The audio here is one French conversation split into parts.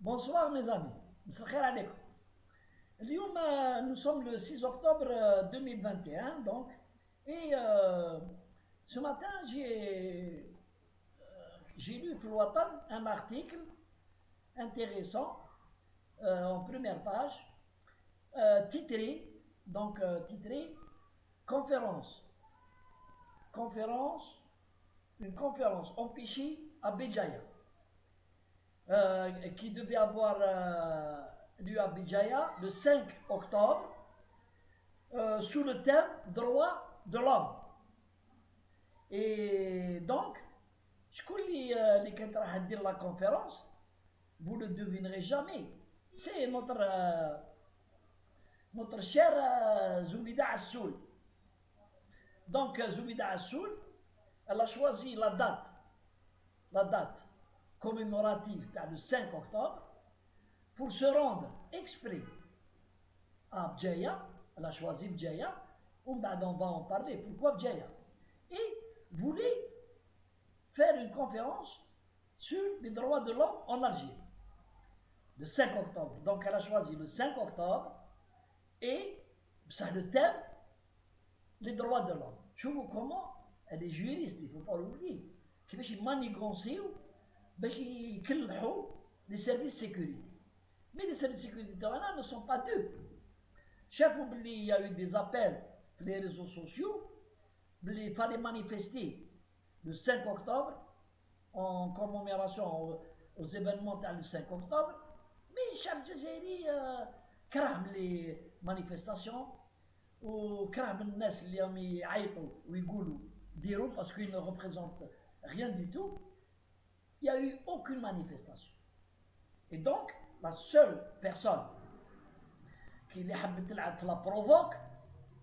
Bonsoir mes amis, مساء الخير عليكم. اليوم nous sommes le 6 octobre 2021 donc et ce matin j'ai lu في الوطن un article intéressant en première page titré conférence conférence une conférence empêchée à Béjaïa qui devait avoir lieu à Béjaïa le 5 octobre sous le thème droit de l'homme. Et donc, je connais les qui راح dire la conférence, vous ne devinerez jamais. C'est notre cher Zoubida Assoul. Donc, Zoubida Assoul, elle a choisi la date commémorative le 5 octobre pour se rendre exprès à Bjaya. Elle a choisi Bjaya. On va en parler. Pourquoi Bjaya? Et voulait faire une conférence sur les droits de l'homme en Algérie. Le 5 octobre. Donc elle a choisi le 5 octobre et ça le thème les droits de l'homme. Je vois comment elle est juriste, il ne faut pas l'oublier. كيفاش يمانيغونسيو باش يكلحوا les services de sécurité. Mais les services de sécurité ne sont pas dupes. Chef, il y a eu des appels sur les réseaux sociaux, il fallait manifester le 5 octobre en commémoration aux événements du 5 octobre. Mais chef Jazairi كره les manifestations وكره الناس اللي راهم يعيطوا ويقولوا ديروا parce qu'ils ne représentent rien du tout. Il n'y a eu aucune manifestation. Et donc, la seule personne qui la provoque,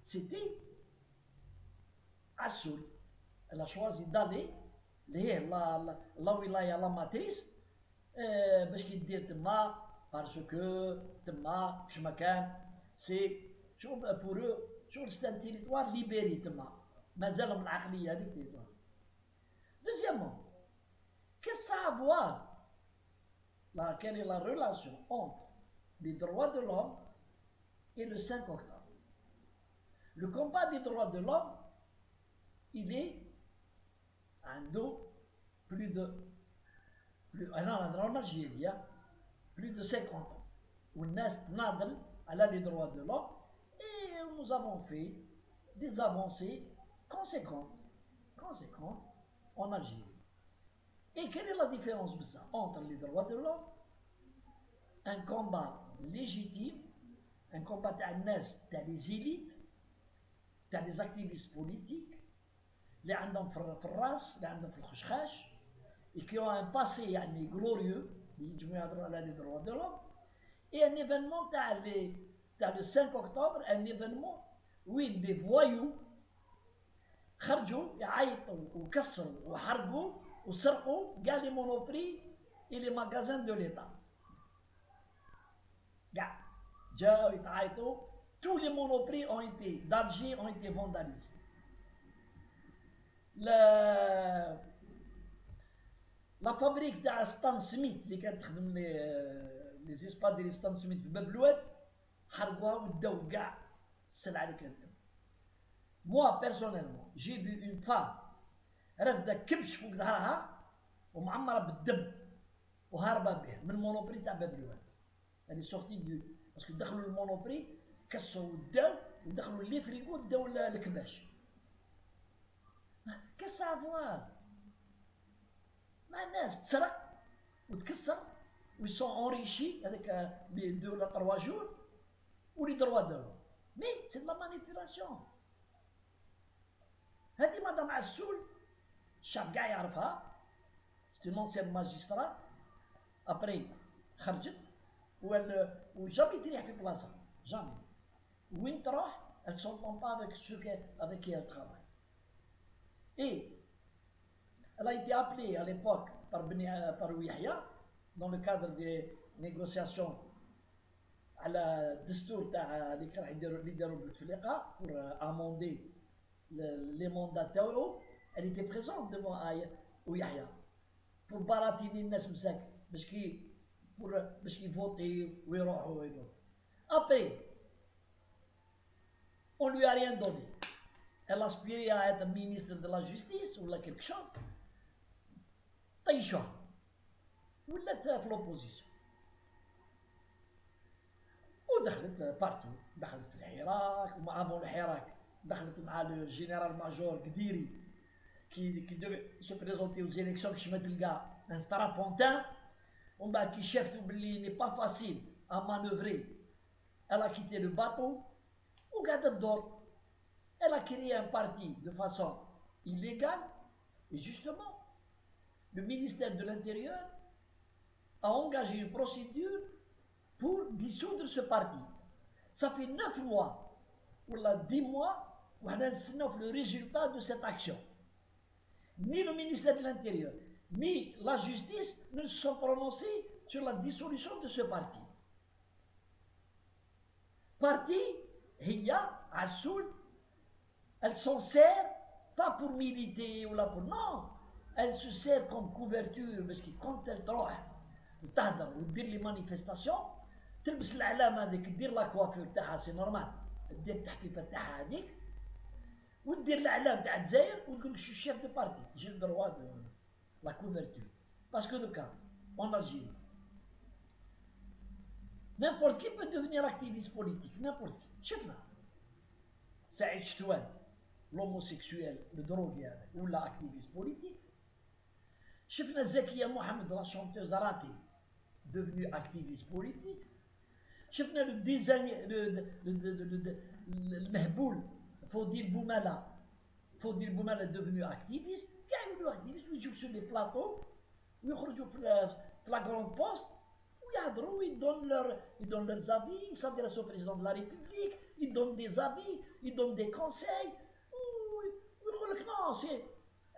c'était Assoul. Elle a choisi d'aller là où il y a la matrice باش كيدير تما parce que تما كش ما كان سي شغل pour eux شغل c'est un territoire libéré تما مازال من العقليه هذيك territoire. Deuxièmement, qu'est-ce que ça a à voir quelle est la relation entre les droits de l'homme et le 5 octobre? Le combat des droits de l'homme, il est en Algérie, plus de 50 ans. Où Nest Nadal a les droits de l'homme et nous avons fait des avancées conséquentes en Algérie. Et quelle est la différence entre les droits de l'homme, un combat légitime, un combat des élites, des activistes politiques, اللي عندهم في الراس اللي عندهم في الخشخاش et qui ont un passé يعني glorieux اللي يجمعوا يهضروا على les droits de l'homme et un événement تاع le 5 octobre un événement وين des voyous خرجوا يعيطوا وكسروا وحرقوا وسرقوا كاع لي مونوبري et les magasins de l'État كاع جاوا يتعيطوا tous les monoprix d'Alger ont été vandalisés. La fabrique تاع ستان سميث اللي كانت تخدم لي زيسباد ديال ستان سميث في باب الواد حرقوها وداو كاع السلعه اللي كانت تما. Moi personnellement, j'ai vu une femme رافده كبش فوق ظهرها ومعمره بالدم وهاربه به من المونوبري تاع باب الواد. Elle est sortie parce que دخلوا المونوبري كسروا وداو ودخلوا لي فريغو وداو الكباش. Qu'est-ce que ça a à voir? مع الناس تسرق وتكسر وils sont enrichis avec les 2 ou 3 jours ou les droits de l'homme. Mais c'est de la manipulation. هذه مدام عسول الشعب كاع يعرفها. C'est une ancienne magistrat. Après خرجت وجامي تريح في بلاصه جامي. وين تروح elle ne s'entend pas avec ceux avec qui elle travaille. Et elle a été appelée à l'époque par Ouihia dans le cadre des négociations à la destour اللي كانوا يديروا بالتفليقه pour amender les mandats تاعو. Elle était présente devant Ouihia pour baratiner الناس مساكن باش كي pour باش يفوتي ويروحوا ويروحوا. Après, on lui a rien donné. Elle aspirait à être ministre de la justice ou là quelque chose. طيشوها ولات في l'opposition. ودخلت بارتو، دخلت في الحراك ومع افون الحراك دخلت مع الجنرال ماجور قديري qui devait se présenter aux élections que je me تلقى un strapontin. ومن بعد كي شافت باللي n'est pas facile à manœuvrer, elle a quitté le bateau وقعدت تدور. Elle a créé un parti de façon illégale et justement le ministère de l'Intérieur a engagé une procédure pour dissoudre ce parti. Ça fait 9 mois ou 10 mois وحنا نستناو le résultat de cette action. Ni le ministère de l'Intérieur, ni la justice ne se sont prononcés sur la dissolution de ce parti. Parti, Hiya, Assoul, elle s'en sert pas pour militer ou là pour. Non, elle se sert comme couverture parce que quand elle تروح وتهدر وتدير لي مانيفستاسيون تلبس العلامه هذيك دير لا كوافور تاعها سي نورمال دير التحقيقه تاعها هذيك ودير الاعلام تاع الجزائر وتقول لك شو شيف دو بارتي جي لو دروا دو لا كوفرتور باسكو دوكا اون الجيري n'importe qui peut devenir activiste politique n'importe qui شفنا سعيد شتوان l'homosexuel الدروغي هذا ولا activiste politique شفنا زكية محمد لا شونتوز راتي devenue activiste politique شفنا لو ديزاين المهبول فوديل بومالا devenu activiste كاع يولوا activiste ويجوا sur les plateaux ويخرجوا في la grande poste ويهضروا ils donnent leurs avis, ils s'adressent au président de la République, ils donnent des avis, ils donnent des conseils ويقول لك non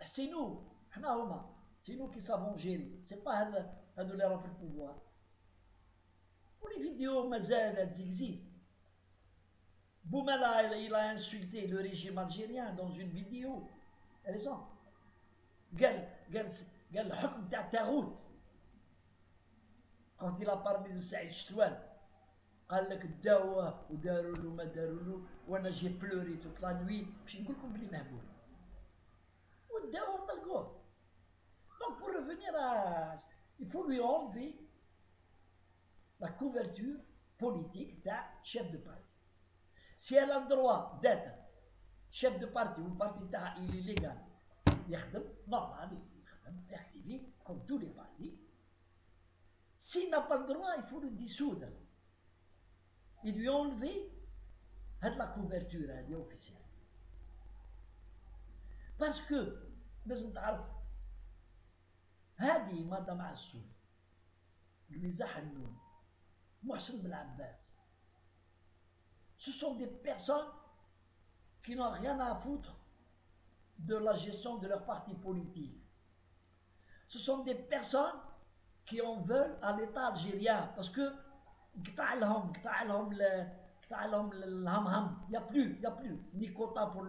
c'est nous حنا هما c'est nous qui savons gérer, c'est pas هادو اللي راهم في البوفوار. Les vidéos مازال elles existent. Boumala, il a insulté le régime algérien dans une vidéo. Raison. قال الحكم تاع التاغوت. Quand il a parlé de Saïd Chouane, قال لك داوه وداروا له ما داروا له وانا جي بلوري toute la nuit باش نقول لكم بلي مهبول. وداوه طلقوه. Donc pour revenir à, il faut lui enlever la couverture politique d'un chef de parti. Si elle a le droit d'être chef de parti ou le parti il est légal, يخدم normal, il est actif comme tous les partis. S'il n'a pas le droit, il faut le dissoudre. Il lui enlever la couverture officielle. Parce que لازم تعرف هذه مدام عسول المزاح النون محسن بالعباس ce sont des personnes qui n'ont rien à foutre de la gestion de leur parti politique. Ce sont des personnes qui en veulent à l'État algérien parce que قطع لهم الهمهم. Il n'y a plus ni quota pour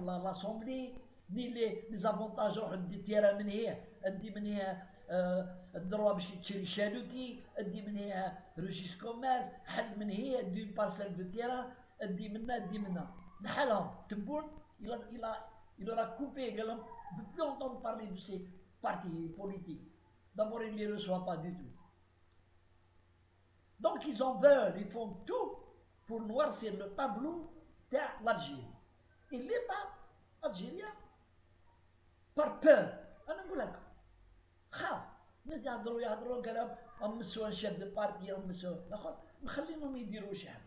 l'Assemblée ni les avantages عندي تيرا من هي عندي من هي الدروا باش تشري شالوتي عندي من هي روجيس كوميرس حد من هي دي بارسيل دو تيرا عندي منا نحالهم تبون il aura coupé قال لهم de plus entendre parler de ces partis politiques. D'abord il ne les reçoit pas du tout. Donc ils en veulent, ils font tout pour noircir le tableau de l'Algérie. Et l'État algérien par peur انا نقول لك خاف الناس يهضروا قال امسوا un chef de parti امسوا الاخر نخليهم يديروا شحال.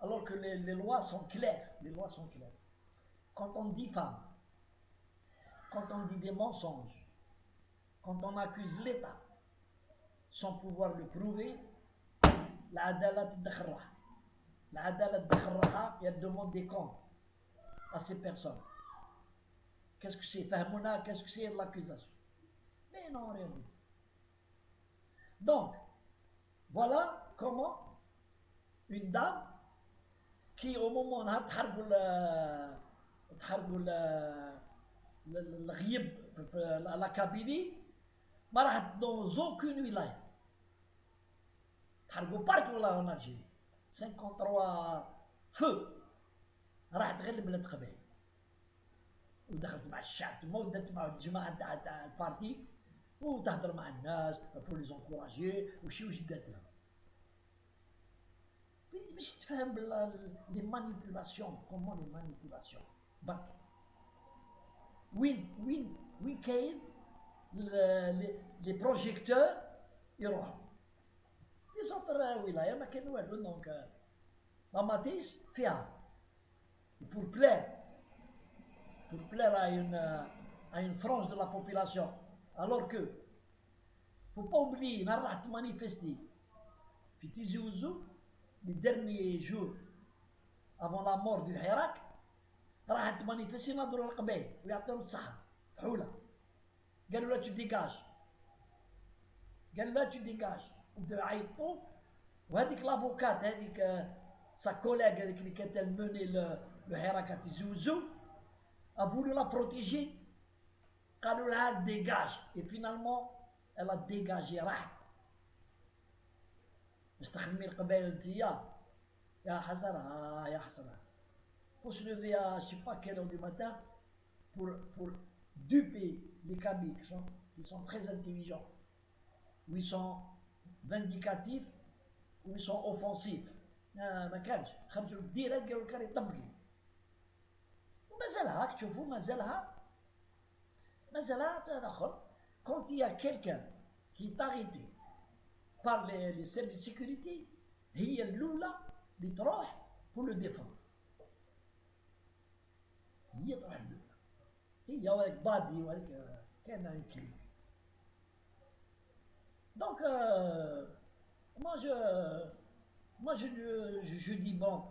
Alors que les lois sont claires, quand on diffame, quand on dit des mensonges, quand on accuse l'État sans pouvoir le prouver, العدالة تدخل راحة et elle demande des comptes à ces personnes. Qu'est-ce que c'est Fahmouna, qu'est-ce que c'est l'accusation? Mais non, rien du tout. Donc, voilà comment une dame qui au moment où la Kabylie ما راحت dans aucune wilaya. تحرقوا بارتو ولا en Algérie 53 فو راحت غير البلاد قبل ودخلت مع الشعب تما ودرت مع الجماعه تاع البارتي وتهضر مع الناس بور لي زونكوراجي وشي واش دات لها باش تفهم لي مانيبيولاسيون كومون لي مانيبيولاسيون برك وين كاين لي بروجيكتور يروحوا لي زوطر ولايه ما كاين والو دونك لا ماتيس فيها pour plaire à une frange de la population alors que faut pas oublier نهار راح تمانيفيستي في تيزي وزو les derniers jours avant la mort du حراك راح تمانيفيستي نهضروا للقبائل ويعطيهم الصحه فحوله قالوا لا تو ديكاج قال لا تو ديكاج وبداو يعيطوا وهذيك لافوكات هذيك سا كوليغ هذيك اللي كانت الموني لو حراك تيزي وزو a voulu la protéger قالوا لها ديجاج et finalement elle a dégagé راحت باش تخدمي القبائل انتيا يا حسرها يا حسرها faut se lever à je sais pas quelle heure du matin pour duper les Kabyles qui sont très intelligents où ils sont vindicatifs où ils sont offensifs ما كانش خرجوا ديريكت قالوا لك راه طبقي ومازالها راك تشوفوا مازالها اخر quand il y a quelqu'un qui est arrêté par les services de sécurité هي الاولى اللي تروح pour le défendre هي تروح الاولى هي وهذاك بادي وهذاك كان un كليك donc moi je dis bon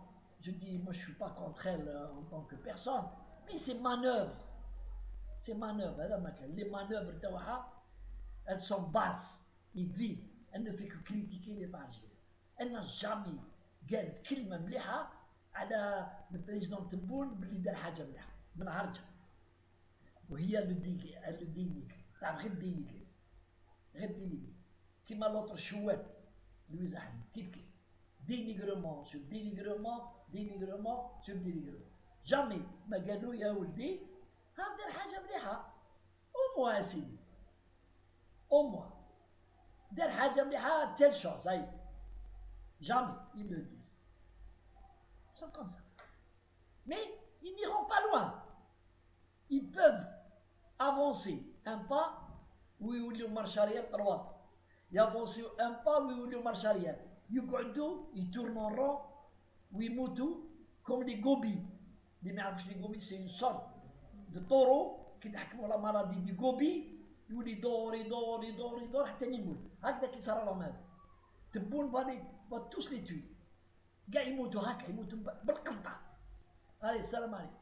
moi je suis pas contre elle en tant que personne mais ces manœuvres هذا ما كان les manœuvres تاعها elles sont basses et vides elle ne fait que critiquer les Algériens elle n'a jamais قالت كلمه مليحه على البريزيدون تبون باللي دار حاجه مليحه من عرجه وهي لو دينيك تاع غير دينيك كيما لوطر شوات لويز احمد كيف dénigrement sur dénigrement sur dénigrement جامي ما قالوا يا ولدي ها دير حاجه مليحه موا سيدي موا دير حاجه مليحه تيل شوز هاي jamais ils le disent ils sont comme ça mais ils n'iront pas loin ils peuvent avancer un pas ويوليو marche arrière droite يافونسيو un pas ويوليو marche arrière يقعدوا يتورنوا رون ويموتوا كوم لي غوبي اللي ما يعرفوش لي غوبي سي اون سورت دو طورو كي نحكموا لا مالادي دي غوبي يولي يدور حتى يموت هكذا كي صار لهم هذا تبون با توس لي توي كاع يموتوا هكا يموتوا بالقطع. هاي السلام عليكم.